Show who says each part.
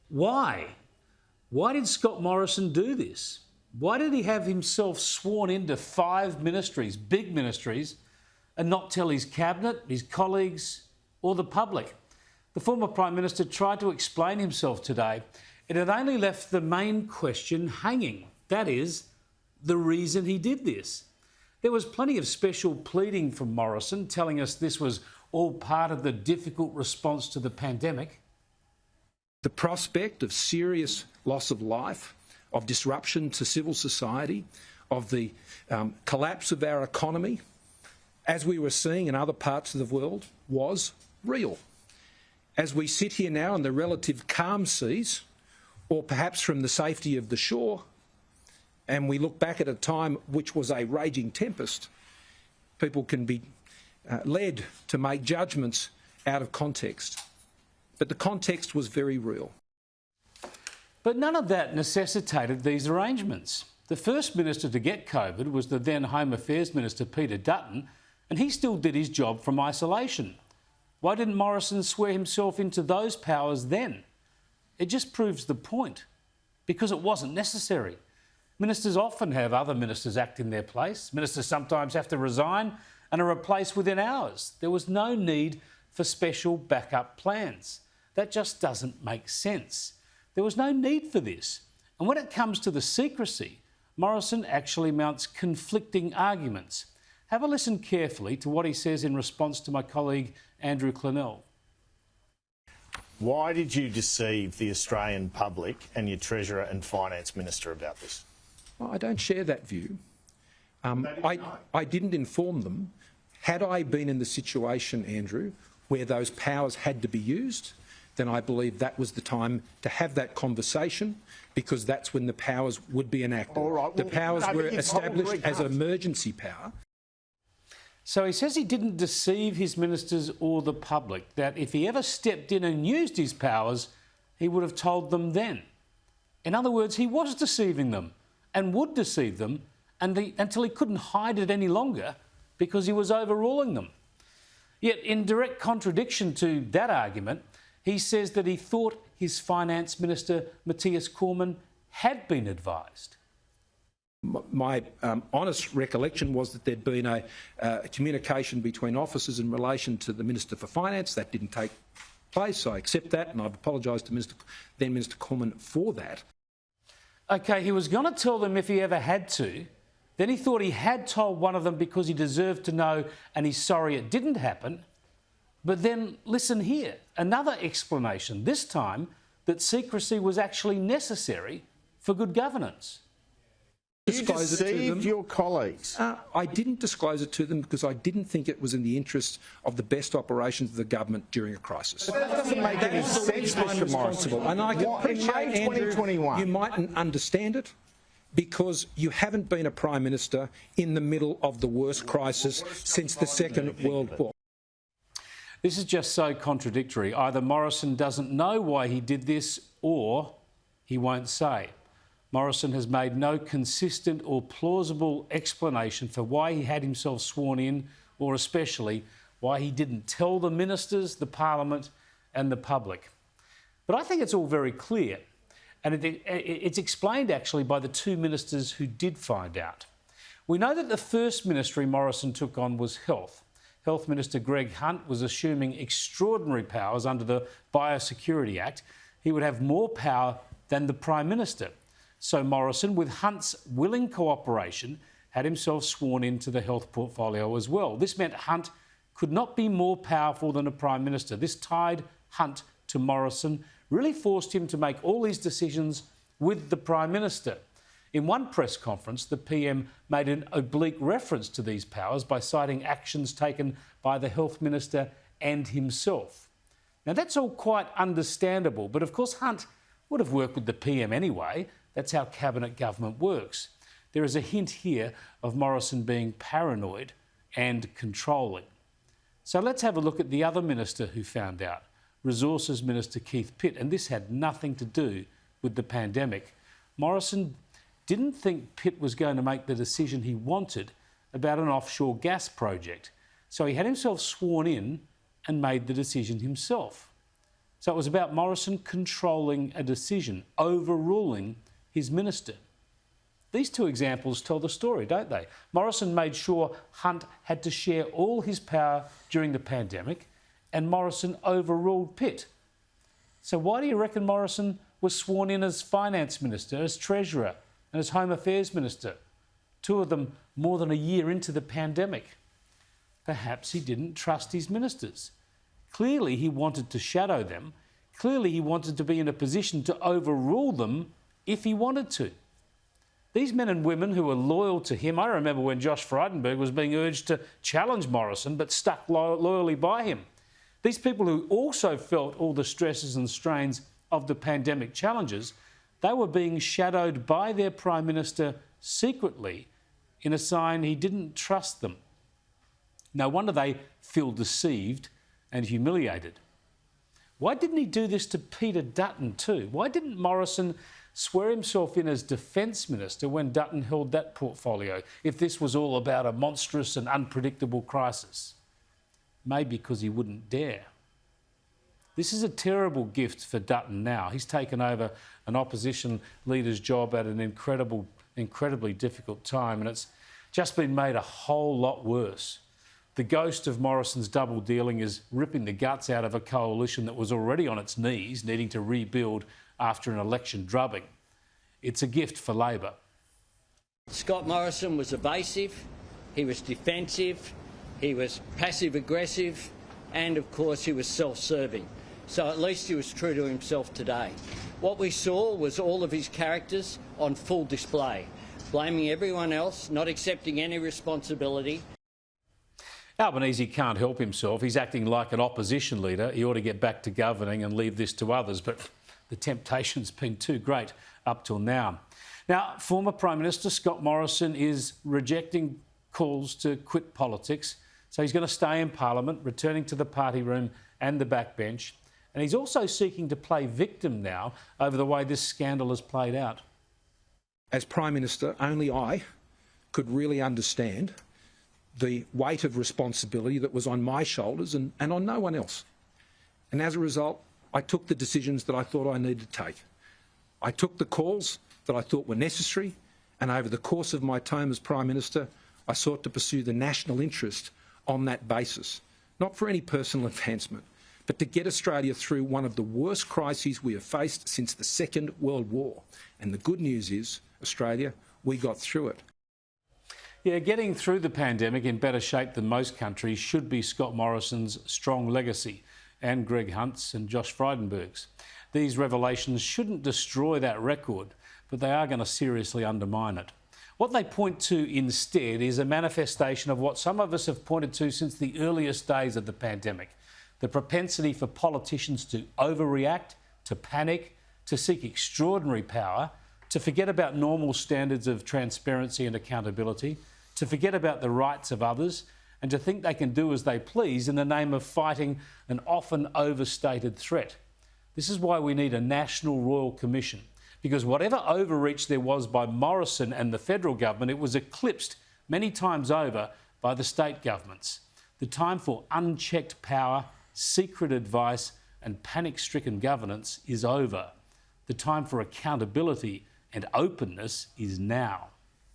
Speaker 1: Why? Why did Scott Morrison do this? Why did he have himself sworn into 5 ministries, big ministries, and not tell his cabinet, his colleagues, or the public? The former Prime Minister tried to explain himself today. It had only left the main question hanging. That is, the reason he did this. There was plenty of special pleading from Morrison telling us this was all part of the difficult response to the pandemic.
Speaker 2: The prospect of serious loss of life, of disruption to civil society, of the collapse of our economy, as we were seeing in other parts of the world, was real. As we sit here now in the relative calm seas, or perhaps from the safety of the shore, and we look back at a time which was a raging tempest, people can be led to make judgments out of context. But the context was very real.
Speaker 1: But none of that necessitated these arrangements. The first minister to get COVID was the then Home Affairs Minister, Peter Dutton, and he still did his job from isolation. Why didn't Morrison swear himself into those powers then? It just proves the point, because it wasn't necessary. Ministers often have other ministers act in their place. Ministers sometimes have to resign and are replaced within hours. There was no need for special backup plans. That just doesn't make sense. There was no need for this. And when it comes to the secrecy, Morrison actually mounts conflicting arguments. Have a listen carefully to what he says in response to my colleague Andrew Clennell.
Speaker 3: Why did you deceive the Australian public and your Treasurer and Finance Minister about this?
Speaker 2: Well, I don't share that view. I didn't inform them. Had I been in the situation, Andrew, where those powers had to be used, then I believe that was the time to have that conversation, because that's when the powers would be enacted.
Speaker 3: All right,
Speaker 2: the powers were established as an emergency power.
Speaker 1: So he says he didn't deceive his ministers or the public, that if he ever stepped in and used his powers, he would have told them then. In other words, he was deceiving them and would deceive them until he couldn't hide it any longer because he was overruling them. Yet, in direct contradiction to that argument, he says that he thought his Finance Minister, Matthias Cormann, had been advised.
Speaker 2: My honest recollection was that there'd been a communication between officers in relation to the Minister for Finance. That didn't take place. I accept that, and I've apologised to then Minister Cormann for that.
Speaker 1: OK, he was going to tell them if he ever had to. Then he thought he had told one of them because he deserved to know and he's sorry it didn't happen. But then listen here, another explanation, this time that secrecy was actually necessary for good governance.
Speaker 3: You deceived your colleagues.
Speaker 2: I didn't disclose it to them because I didn't think it was in the interest of the best operations of the government during a crisis.
Speaker 3: That doesn't make any sense, Mr. Morrison.
Speaker 2: And I can appreciate, Andrew, you mightn't understand it because you haven't been a Prime Minister in the middle of the worst crisis since the Second World War.
Speaker 1: This is just so contradictory. Either Morrison doesn't know why he did this or he won't say. Morrison has made no consistent or plausible explanation for why he had himself sworn in, or especially why he didn't tell the ministers, the Parliament and the public. But I think it's all very clear, and it's explained actually by the 2 ministers who did find out. We know that the first ministry Morrison took on was Health. Health Minister Greg Hunt was assuming extraordinary powers under the Biosecurity Act. He would have more power than the Prime Minister. So Morrison, with Hunt's willing cooperation, had himself sworn into the health portfolio as well. This meant Hunt could not be more powerful than a Prime Minister. This tied Hunt to Morrison, really forced him to make all his decisions with the Prime Minister. In one press conference, the PM made an oblique reference to these powers by citing actions taken by the Health Minister and himself. Now, that's all quite understandable, but of course Hunt would have worked with the PM anyway. That's how cabinet government works. There is a hint here of Morrison being paranoid and controlling. So let's have a look at the other minister who found out, Resources Minister Keith Pitt, and this had nothing to do with the pandemic. Morrison didn't think Pitt was going to make the decision he wanted about an offshore gas project, so he had himself sworn in and made the decision himself. So it was about Morrison controlling a decision, overruling his minister. These two examples tell the story, don't they? Morrison made sure Hunt had to share all his power during the pandemic, and Morrison overruled Pitt. So why do you reckon Morrison was sworn in as finance minister, as treasurer, and as home affairs minister? Two of them more than a year into the pandemic. Perhaps he didn't trust his ministers. Clearly he wanted to shadow them. Clearly he wanted to be in a position to overrule them if he wanted to. These men and women who were loyal to him, I remember when Josh Frydenberg was being urged to challenge Morrison but stuck loyally by him. These people who also felt all the stresses and strains of the pandemic challenges, they were being shadowed by their Prime Minister secretly in a sign he didn't trust them. No wonder they feel deceived and humiliated. Why didn't he do this to Peter Dutton too? Why didn't Morrison swear himself in as Defence Minister when Dutton held that portfolio, if this was all about a monstrous and unpredictable crisis? Maybe because he wouldn't dare. This is a terrible gift for Dutton now. He's taken over an opposition leader's job at an incredibly difficult time, and it's just been made a whole lot worse. The ghost of Morrison's double dealing is ripping the guts out of a coalition that was already on its knees, needing to rebuild after an election drubbing. It's a gift for Labor.
Speaker 4: Scott Morrison was evasive, he was defensive, he was passive-aggressive, and of course he was self-serving. So at least he was true to himself today. What we saw was all of his characters on full display, blaming everyone else, not accepting any responsibility.
Speaker 1: Albanese can't help himself. He's acting like an opposition leader. He ought to get back to governing and leave this to others, but the temptation's been too great up till now. Now, former Prime Minister Scott Morrison is rejecting calls to quit politics, so he's going to stay in Parliament, returning to the party room and the backbench. And he's also seeking to play victim now over the way this scandal has played out.
Speaker 2: As Prime Minister, only I could really understand the weight of responsibility that was on my shoulders and on no one else. And as a result, I took the decisions that I thought I needed to take. I took the calls that I thought were necessary, and over the course of my time as Prime Minister, I sought to pursue the national interest on that basis, not for any personal advancement, but to get Australia through one of the worst crises we have faced since the Second World War. And the good news is, Australia, we got through it.
Speaker 1: Yeah, getting through the pandemic in better shape than most countries should be Scott Morrison's strong legacy, and Greg Hunt's and Josh Frydenberg's. These revelations shouldn't destroy that record, but they are going to seriously undermine it. What they point to instead is a manifestation of what some of us have pointed to since the earliest days of the pandemic: the propensity for politicians to overreact, to panic, to seek extraordinary power, to forget about normal standards of transparency and accountability, to forget about the rights of others, and to think they can do as they please in the name of fighting an often overstated threat. This is why we need a national royal commission, because whatever overreach there was by Morrison and the federal government, it was eclipsed many times over by the state governments. The time for unchecked power, secret advice and panic-stricken governance is over. The time for accountability and openness is now.